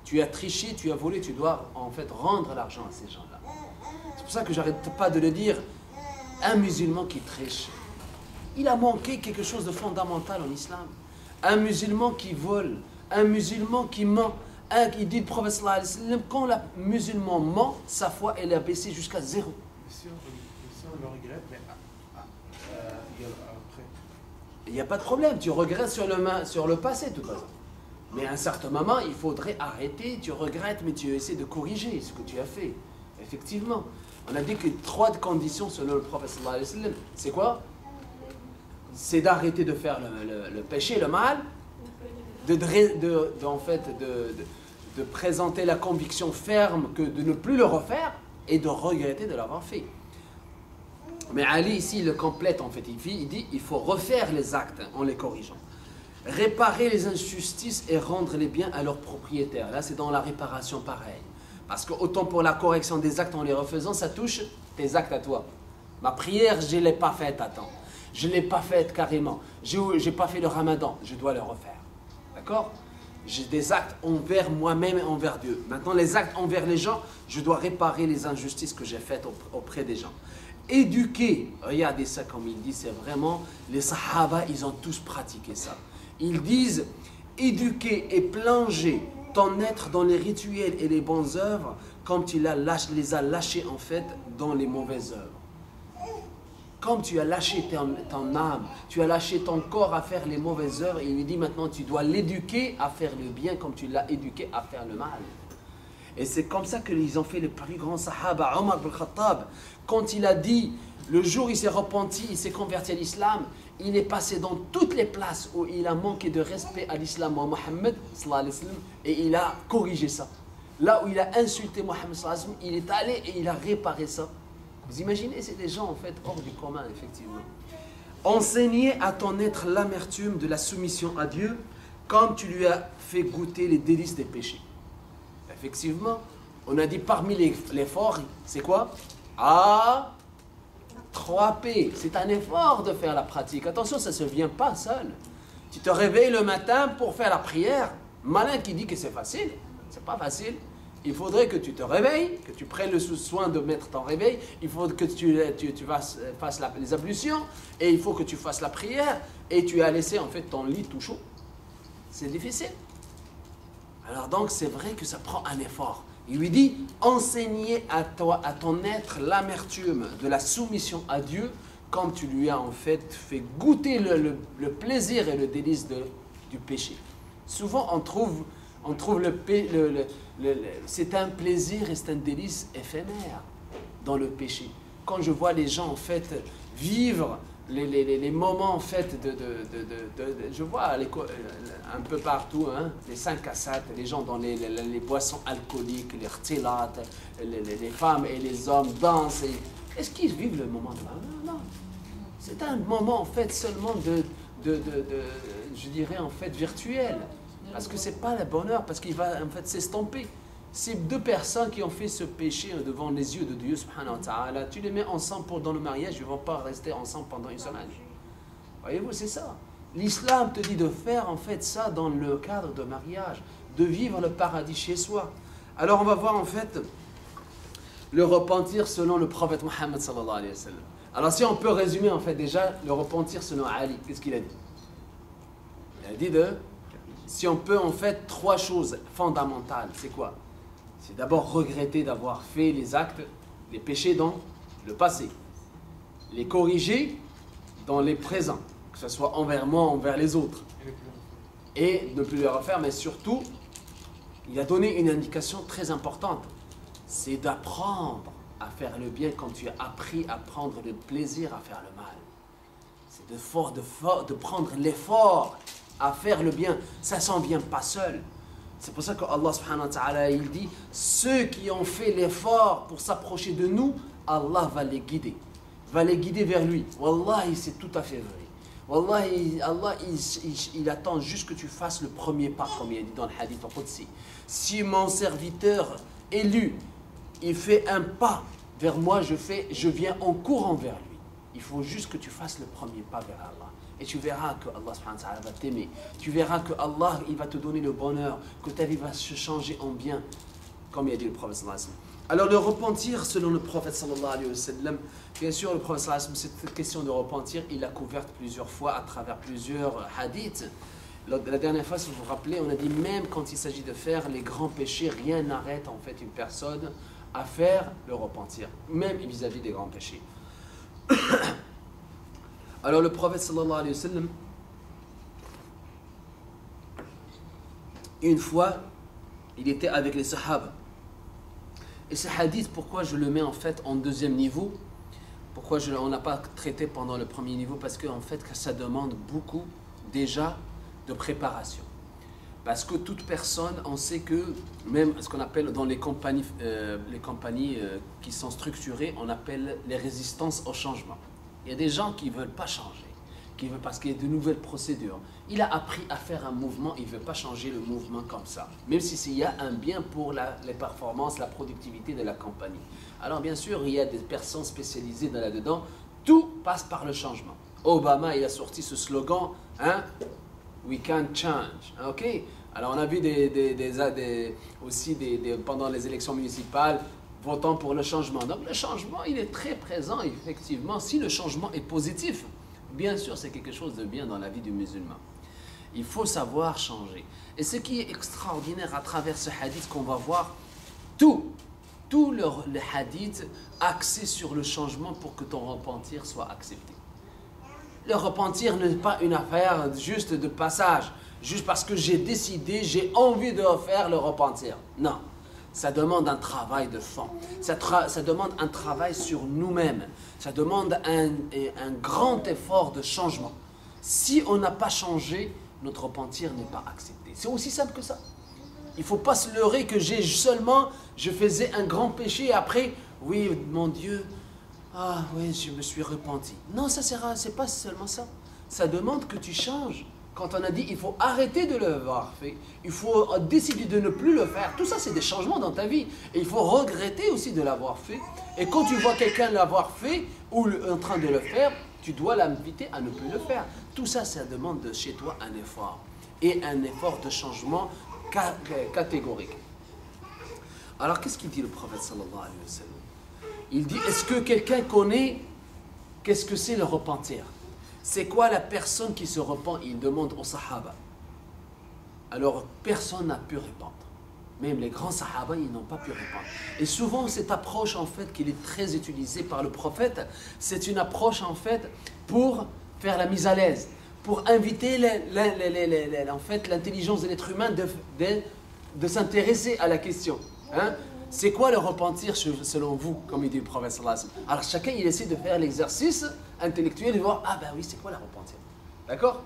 tu as triché, tu as volé, tu dois en fait rendre l'argent à ces gens-là. C'est pour ça que j'arrête pas de le dire. Un musulman qui triche, il a manqué quelque chose de fondamental en islam. Un musulman qui vole, un musulman qui ment, il dit le prophète sallallahu alayhi wa sallam, quand le musulman ment, sa foi elle a baissé jusqu'à 0. Si on le regrette, mais après. Il n'y a pas de problème, tu regrettes sur le passé de toute façon. Mais à un certain moment, il faudrait arrêter, tu regrettes, mais tu essaies de corriger ce que tu as fait. Effectivement. On a dit que 3 conditions selon le prophète sallallahu alayhi wa sallam. C'est quoi? C'est d'arrêter de faire le péché, le mal, en fait, de présenter la conviction ferme que de ne plus le refaire et de regretter de l'avoir fait. Mais Ali ici, il le complète en fait. Il dit il faut refaire les actes en les corrigeant. Réparer les injustices et rendre les biens à leurs propriétaires. Là, c'est dans la réparation pareil. Parce que autant pour la correction des actes en les refaisant, ça touche tes actes à toi. Ma prière, je ne l'ai pas faite à temps. Je ne l'ai pas faite carrément. Je n'ai pas fait le ramadan. Je dois le refaire. D'accord? J'ai des actes envers moi-même et envers Dieu. Maintenant, les actes envers les gens, je dois réparer les injustices que j'ai faites auprès des gens. Éduquer, regardez ça comme il dit, c'est vraiment, les sahaba, ils ont tous pratiqué ça. Ils disent, éduquer et plonger ton être dans les rituels et les bonnes œuvres comme tu les as lâchés en fait dans les mauvaises œuvres. Comme tu as lâché ton âme, tu as lâché ton corps à faire les mauvaises œuvres, il lui dit maintenant tu dois l'éduquer à faire le bien comme tu l'as éduqué à faire le mal. Et c'est comme ça qu'ils ont fait les plus grands sahaba. Omar ibn Khattab, quand il a dit, le jour où il s'est repenti, il s'est converti à l'islam, il est passé dans toutes les places où il a manqué de respect à l'islam, à Mohammed, et il a corrigé ça. Là où il a insulté Mohammed, il est allé et il a réparé ça. Vous imaginez, c'est des gens en fait hors du commun, effectivement. Enseigner à ton être l'amertume de la soumission à Dieu, comme tu lui as fait goûter les délices des péchés. Effectivement, on a dit parmi l'effort, c'est quoi? 3P. C'est un effort de faire la pratique. Attention, ça ne se vient pas seul. Tu te réveilles le matin pour faire la prière. Malin qui dit que c'est facile. C'est pas facile. Il faudrait que tu te réveilles, que tu prennes le soin de mettre ton réveil. Il faut que tu fasses les ablutions. Et il faut que tu fasses la prière. Et tu as laissé en fait ton lit tout chaud. C'est difficile. Alors donc, c'est vrai que ça prend un effort. Il lui dit, enseigner à ton être l'amertume de la soumission à Dieu, comme tu lui as en fait goûter le plaisir et le délice du péché. Souvent, on trouve c'est un plaisir et c'est un délice éphémère dans le péché. Quand je vois les gens en fait vivre les moments en fait je vois un peu partout, hein, les 5 à 7, les gens dans les boissons alcooliques, les rtilat, les femmes et les hommes dansent. Est-ce qu'ils vivent le moment de la... Non. C'est un moment en fait seulement je dirais en fait virtuel. Parce que c'est pas le bonheur, parce qu'il va en fait s'estomper. Ces 2 personnes qui ont fait ce péché devant les yeux de Dieu subhanahu wa ta'ala, tu les mets ensemble dans le mariage, ils ne vont pas rester ensemble pendant une semaine. Voyez-vous, c'est ça. L'islam te dit de faire en fait ça dans le cadre de mariage, de vivre le paradis chez soi. Alors on va voir en fait le repentir selon le prophète Mohammed sallallahu alayhi wa sallam. Alors si on peut résumer en fait déjà le repentir selon Ali, qu'est-ce qu'il a dit? Il a dit si on peut en fait 3 choses fondamentales, c'est quoi? C'est d'abord regretter d'avoir fait les actes, les péchés dans le passé. Les corriger dans les présents, que ce soit envers moi, envers les autres. Et ne plus les refaire, mais surtout, il a donné une indication très importante. C'est d'apprendre à faire le bien quand tu as appris à prendre le plaisir à faire le mal. C'est de prendre l'effort à faire le bien. Ça ne s'en vient pas seul. C'est pour ça que Allah subhanahu wa ta'ala il dit, ceux qui ont fait l'effort pour s'approcher de nous, Allah va les guider vers lui. Wallahi, c'est tout à fait vrai. Wallahi, Allah il attend juste que tu fasses le premier pas, comme il dit dans le hadith al-Qudsi. Si mon serviteur élu, il fait un pas vers moi, je viens en courant vers lui. Il faut juste que tu fasses le premier pas vers Allah. Et tu verras que Allah subhanahu wa ta'ala va t'aimer. Tu verras que Allah, il va te donner le bonheur, que ta vie va se changer en bien, comme il a dit le prophète sallallahu alayhi wa sallam. Alors le repentir, selon le prophète sallallahu alayhi wa sallam, bien sûr le prophète sallallahu alayhi wa sallam, cette question de repentir, il l'a couverte plusieurs fois à travers plusieurs hadiths. La dernière fois, si vous vous rappelez, on a dit même quand il s'agit de faire les grands péchés, rien n'arrête en fait une personne à faire le repentir, même vis-à-vis des grands péchés. Alors le prophète sallallahu alayhi wa sallam, une fois, il était avec les sahaba. Et ce hadith, pourquoi je le mets en fait en deuxième niveau? Pourquoi on n'a pas traité pendant le premier niveau? Parce que en fait, ça demande beaucoup déjà de préparation. Parce que toute personne, on sait que même ce qu'on appelle dans les compagnies qui sont structurées, on appelle les résistances au changement. Il y a des gens qui ne veulent pas changer, parce qu'il y a de nouvelles procédures. Il a appris à faire un mouvement, il ne veut pas changer le mouvement comme ça. Même s'il y a un bien pour les performances, la productivité de la compagnie. Alors bien sûr, il y a des personnes spécialisées là-dedans. Tout passe par le changement. Obama, il a sorti ce slogan, hein, We can change. Ok. Alors on a vu aussi pendant les élections municipales, votant pour le changement. Donc le changement, il est très présent, effectivement. Si le changement est positif, bien sûr, c'est quelque chose de bien dans la vie du musulman. Il faut savoir changer. Et ce qui est extraordinaire à travers ce hadith qu'on va voir, tous les hadiths axés sur le changement pour que ton repentir soit accepté. Le repentir n'est pas une affaire juste de passage, juste parce que j'ai décidé, j'ai envie de faire le repentir. Non. Ça demande un travail de fond. Ça demande un travail sur nous-mêmes. Ça demande un grand effort de changement. Si on n'a pas changé, notre repentir n'est pas accepté. C'est aussi simple que ça. Il ne faut pas se leurrer que je faisais un grand péché et après, oui, mon Dieu, ah oui, je me suis repenti. Non, c'est pas seulement ça. Ça demande que tu changes. Quand on a dit il faut arrêter de l'avoir fait, il faut décider de ne plus le faire. Tout ça, c'est des changements dans ta vie. Et il faut regretter aussi de l'avoir fait. Et quand tu vois quelqu'un l'avoir fait ou en train de le faire, tu dois l'inviter à ne plus le faire. Tout ça, ça demande de chez toi un effort. Et un effort de changement catégorique. Alors, qu'est-ce qu'il dit le prophète sallallahu alayhi wa sallam? Il dit, est-ce que quelqu'un connaît qu'est-ce que c'est le repentir? C'est quoi la personne qui se repent? Il demande aux sahaba. Alors, personne n'a pu répondre. Même les grands sahaba, ils n'ont pas pu répondre. Et souvent, cette approche, en fait, qui est très utilisée par le prophète, c'est une approche, en fait, pour faire la mise à l'aise, pour inviter en fait, l'intelligence de l'être humain de s'intéresser à la question. Hein? C'est quoi le repentir selon vous, comme il dit le prophète sallallahu alayhi wa sallam? Alors chacun il essaie de faire l'exercice intellectuel et de voir, ah ben oui, c'est quoi le repentir? D'accord?